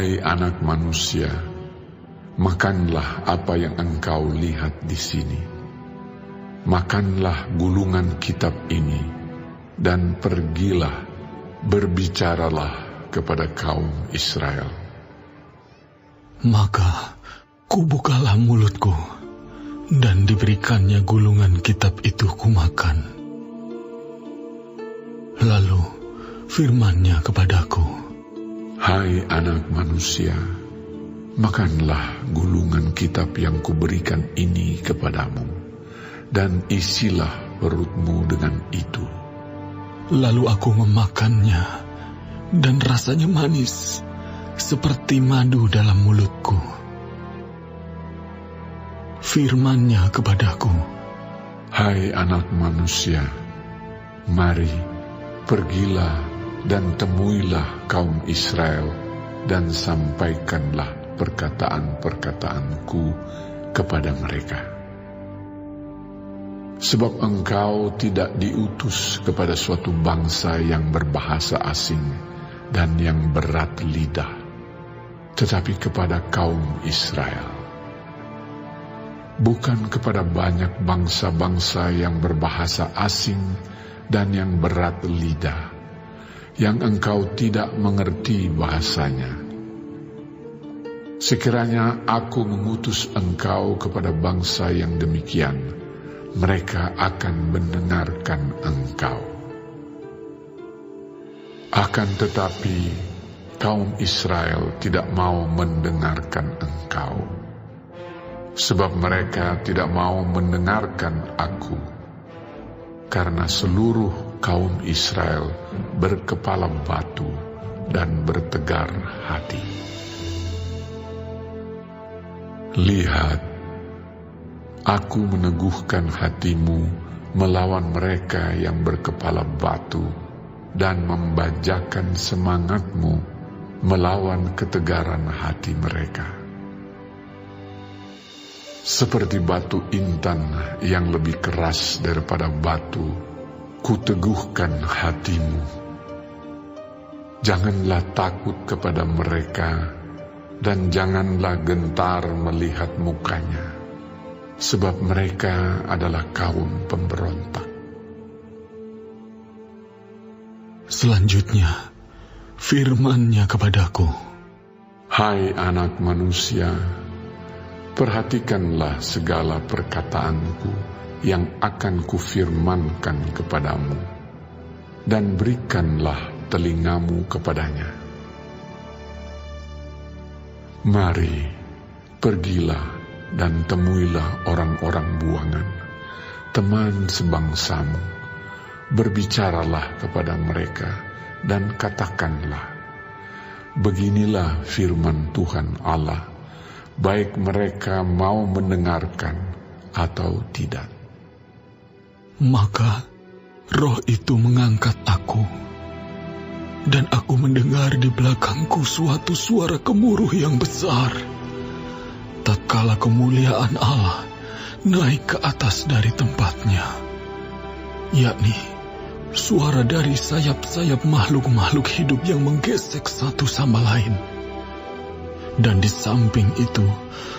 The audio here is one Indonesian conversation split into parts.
Hai anak manusia, makanlah apa yang engkau lihat di sini. Makanlah gulungan kitab ini, dan pergilah, berbicaralah kepada kaum Israel. Maka kubukalah mulutku, dan diberikannya gulungan kitab itu kumakan. Lalu firman-Nya kepadaku, Hai anak manusia, makanlah gulungan kitab yang kuberikan ini kepadamu, dan isilah perutmu dengan itu. Lalu aku memakannya, dan rasanya manis, seperti madu dalam mulutku. Firman-Nya kepadaku, Hai anak manusia, mari, pergilah dan temuilah kaum Israel, dan sampaikanlah perkataan-perkataanku kepada mereka. Sebab engkau tidak diutus kepada suatu bangsa yang berbahasa asing dan yang berat lidah, tetapi kepada kaum Israel. Bukan kepada banyak bangsa-bangsa yang berbahasa asing dan yang berat lidah, yang engkau tidak mengerti bahasanya. Sekiranya aku mengutus engkau kepada bangsa yang demikian, mereka akan mendengarkan engkau. Akan tetapi, kaum Israel tidak mau mendengarkan engkau, sebab mereka tidak mau mendengarkan aku, karena seluruh kaum Israel berkepala batu dan bertegar hati. Lihat, aku meneguhkan hatimu melawan mereka yang berkepala batu dan membajakan semangatmu melawan ketegaran hati mereka. Seperti batu intan yang lebih keras daripada batu, kuteguhkan hatimu. Janganlah takut kepada mereka, dan janganlah gentar melihat mukanya, sebab mereka adalah kaum pemberontak. Selanjutnya, firman-Nya kepadaku, Hai anak manusia, perhatikanlah segala perkataanku yang akan kufirmankan kepadamu, dan berikanlah telingamu kepadanya. Mari, pergilah dan temuilah orang-orang buangan, teman sebangsamu. Berbicaralah kepada mereka dan katakanlah, beginilah firman Tuhan Allah, baik mereka mau mendengarkan atau tidak. Maka roh itu mengangkat aku, dan aku mendengar di belakangku suatu suara gemuruh yang besar. Tatkala kemuliaan Allah naik ke atas dari tempatnya, yakni suara dari sayap-sayap makhluk-makhluk hidup yang menggesek satu sama lain. Dan di samping itu,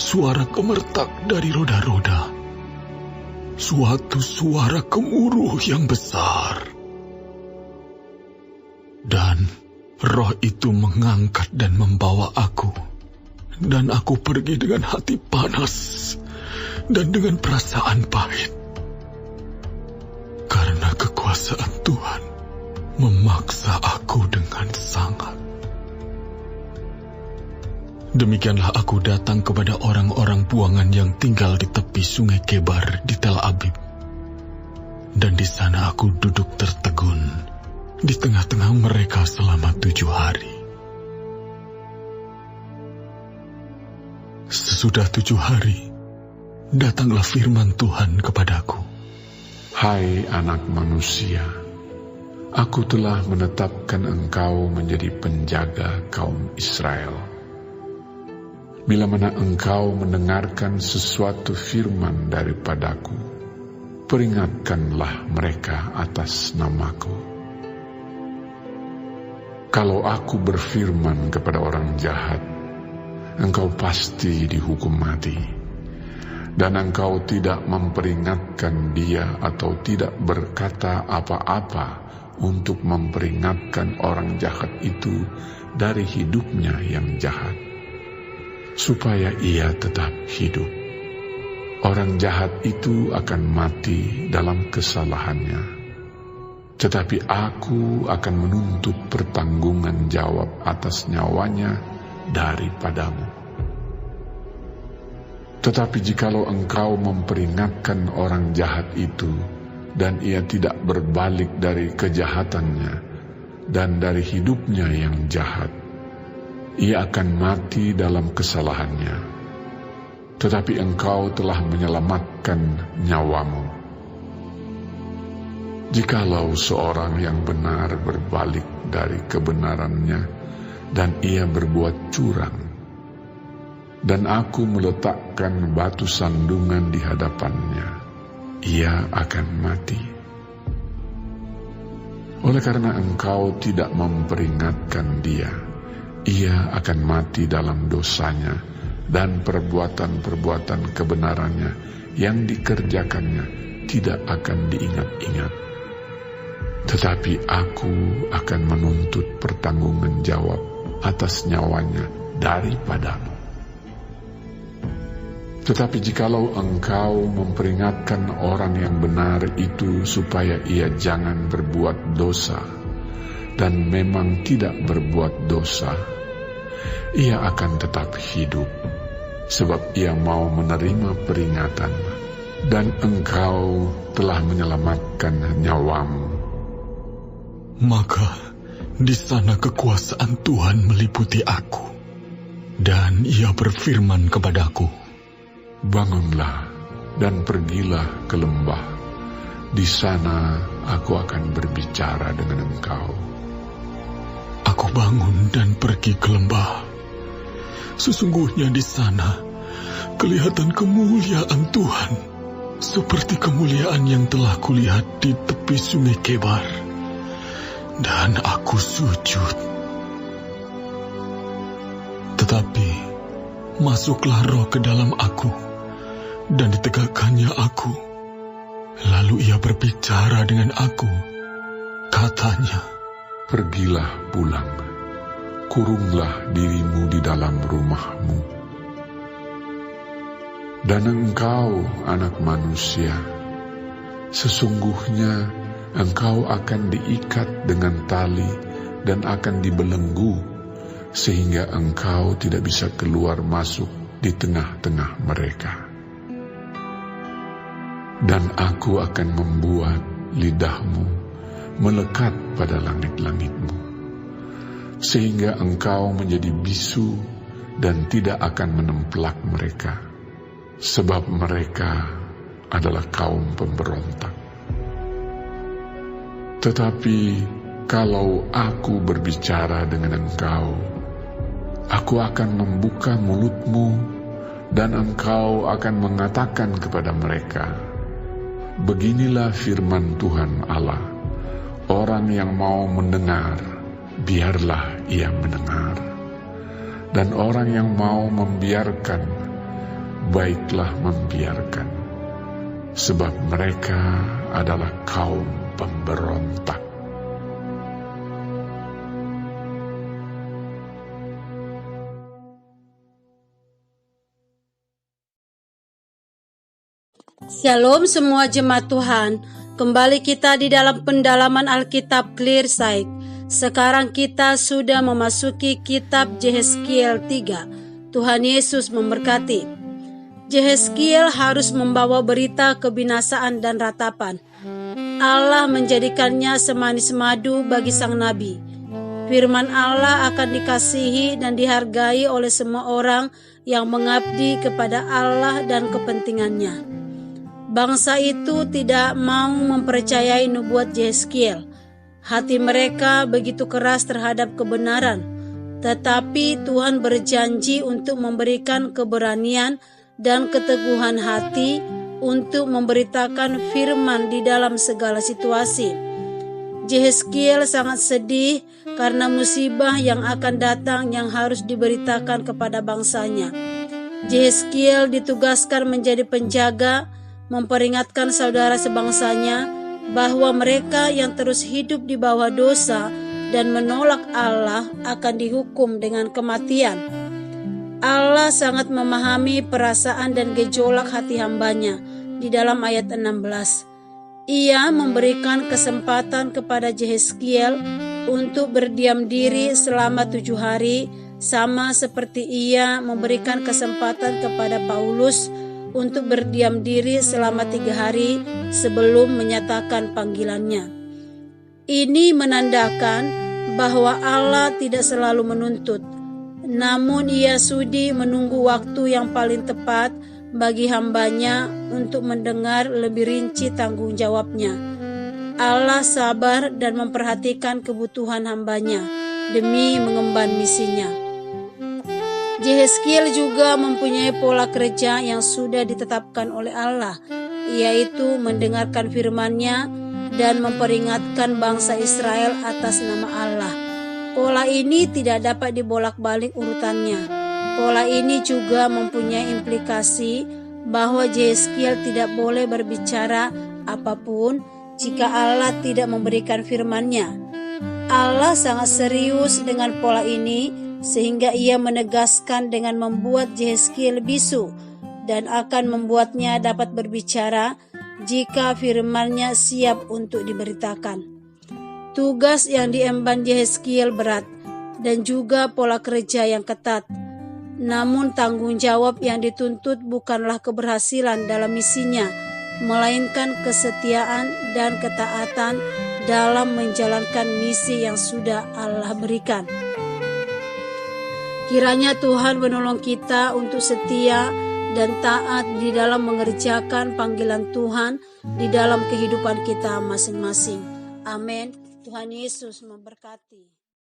suara gemertak dari roda-roda. Suatu suara gemuruh yang besar. Dan roh itu mengangkat dan membawa aku. Dan aku pergi dengan hati panas dan dengan perasaan pahit. Karena kekuasaan Tuhan memaksa aku dengan sangat. Demikianlah aku datang kepada orang-orang buangan yang tinggal di tepi sungai Kebar di Tel Abib. Dan di sana aku duduk tertegun di tengah-tengah mereka selama 7 hari. Sesudah 7 hari, datanglah firman Tuhan kepadaku. Hai anak manusia, aku telah menetapkan engkau menjadi penjaga kaum Israel. Bila mana engkau mendengarkan sesuatu firman daripadaku, peringatkanlah mereka atas namaku. Kalau aku berfirman kepada orang jahat, engkau pasti dihukum mati, dan engkau tidak memperingatkan dia atau tidak berkata apa-apa untuk memperingatkan orang jahat itu dari hidupnya yang jahat, supaya ia tetap hidup. Orang jahat itu akan mati dalam kesalahannya, tetapi aku akan menuntut pertanggungan jawab atas nyawanya daripadamu. Tetapi jikalau engkau memperingatkan orang jahat itu, dan ia tidak berbalik dari kejahatannya dan dari hidupnya yang jahat, ia akan mati dalam kesalahannya. Tetapi engkau telah menyelamatkan nyawamu. Jikalau seorang yang benar berbalik dari kebenarannya dan ia berbuat curang, dan aku meletakkan batu sandungan di hadapannya, ia akan mati. Oleh karena engkau tidak memperingatkan dia, ia akan mati dalam dosanya, dan perbuatan-perbuatan kebenarannya yang dikerjakannya tidak akan diingat-ingat. Tetapi aku akan menuntut pertanggungan jawab atas nyawanya daripadamu. Tetapi jikalau engkau memperingatkan orang yang benar itu supaya ia jangan berbuat dosa, dan memang tidak berbuat dosa, ia akan tetap hidup, sebab ia mau menerima peringatan, dan engkau telah menyelamatkan nyawamu. Maka di sana kekuasaan Tuhan meliputi aku, dan ia berfirman kepadaku, bangunlah dan pergilah ke lembah. Di sana aku akan berbicara dengan engkau. Aku bangun dan pergi ke lembah. Sesungguhnya di sana kelihatan kemuliaan Tuhan, seperti kemuliaan yang telah kulihat di tepi sungai Kebar. Dan aku sujud. Tetapi masuklah roh ke dalam aku, dan ditegakkannya aku. Lalu ia berbicara dengan aku. Katanya, pergilah pulang, kurunglah dirimu di dalam rumahmu. Dan engkau, anak manusia, sesungguhnya engkau akan diikat dengan tali dan akan dibelenggu, sehingga engkau tidak bisa keluar masuk di tengah-tengah mereka. Dan aku akan membuat lidahmu melekat pada langit-langitmu, sehingga engkau menjadi bisu dan tidak akan menemplak mereka, sebab mereka adalah kaum pemberontak. Tetapi kalau aku berbicara dengan engkau, aku akan membuka mulutmu, dan engkau akan mengatakan kepada mereka, beginilah firman Tuhan Allah. Orang yang mau mendengar, biarlah ia mendengar. Dan orang yang mau membiarkan, baiklah membiarkan. Sebab mereka adalah kaum pemberontak. Shalom semua jemaat Tuhan. Kembali kita di dalam pendalaman Alkitab Clearsight. Sekarang kita sudah memasuki kitab Yehezkiel 3. Tuhan Yesus memberkati. Yehezkiel harus membawa berita kebinasaan dan ratapan. Allah menjadikannya semanis madu bagi sang nabi. Firman Allah akan dikasihi dan dihargai oleh semua orang yang mengabdi kepada Allah dan kepentingannya. Bangsa itu tidak mau mempercayai nubuat Yehezkiel. Hati mereka begitu keras terhadap kebenaran. Tetapi Tuhan berjanji untuk memberikan keberanian dan keteguhan hati untuk memberitakan firman di dalam segala situasi. Yehezkiel sangat sedih karena musibah yang akan datang yang harus diberitakan kepada bangsanya. Yehezkiel ditugaskan menjadi penjaga, memperingatkan saudara sebangsanya bahwa mereka yang terus hidup di bawah dosa dan menolak Allah akan dihukum dengan kematian. Allah sangat memahami perasaan dan gejolak hati hambanya di dalam ayat 16. Ia memberikan kesempatan kepada Yehezkiel untuk berdiam diri selama 7 hari, sama seperti ia memberikan kesempatan kepada Paulus untuk berdiam diri selama 3 hari sebelum menyatakan panggilannya. Ini menandakan bahwa Allah tidak selalu menuntut, namun ia sudi menunggu waktu yang paling tepat bagi hambanya untuk mendengar lebih rinci tanggung jawabnya. Allah sabar dan memperhatikan kebutuhan hambanya demi mengemban misinya. Yehezkiel juga mempunyai pola kerja yang sudah ditetapkan oleh Allah, yaitu mendengarkan firman-Nya dan memperingatkan bangsa Israel atas nama Allah. Pola ini tidak dapat dibolak-balik urutannya. Pola ini juga mempunyai implikasi bahwa Yehezkiel tidak boleh berbicara apapun jika Allah tidak memberikan firman-Nya. Allah sangat serius dengan pola ini sehingga ia menegaskan dengan membuat Yehezkiel bisu dan akan membuatnya dapat berbicara jika firman-Nya siap untuk diberitakan. Tugas yang diemban Yehezkiel berat dan juga pola kerja yang ketat. Namun tanggung jawab yang dituntut bukanlah keberhasilan dalam misinya, melainkan kesetiaan dan ketaatan dalam menjalankan misi yang sudah Allah berikan. Kiranya Tuhan menolong kita untuk setia dan taat di dalam mengerjakan panggilan Tuhan di dalam kehidupan kita masing-masing. Amin. Tuhan Yesus memberkati.